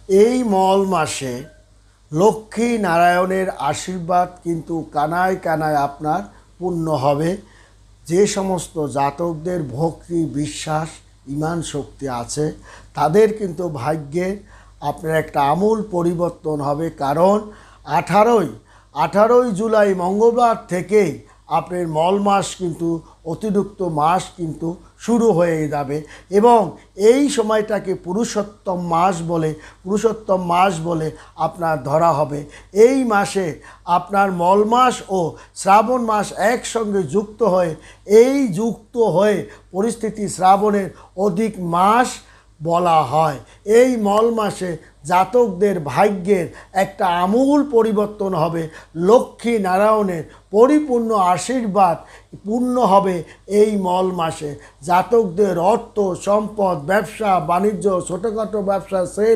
এই মল মাসে লক্ষ্মী নারায়ণের আশীর্বাদ কিন্তু কানায় কানায় আপনার পূর্ণ হবে। যে সমস্ত জাতকদের ভক্তি বিশ্বাস ইমান শক্তি আছে তাদের কিন্তু ভাগ্যে আপনার একটা আমূল পরিবর্তন হবে। কারণ 18ই জুলাই মঙ্গলবার থেকেই আপনার মল মাস কিন্তু অতিরিক্ত মাস কিন্তু শুরু হয়ে যাবে এবং এই সময়টাকে পুরুষোত্তম মাস বলে আপনার ধরা হবে। এই মাসে আপনার মল মাস ও শ্রাবণ মাস একসঙ্গে যুক্ত হয়ে পরিস্থিতি শ্রাবণের অধিক মাস বলা হয়। এই মল মাসে জাতকদের ভাগ্যের একটা আমূল পরিবর্তন হবে। লক্ষ্মী নারায়ণের পরিপূর্ণ আশীর্বাদ পূর্ণ হবে এই মল মাসে। জাতকদের অর্থ সম্পদ ব্যবসা বাণিজ্য ছোটোখাটো ব্যবসা সেল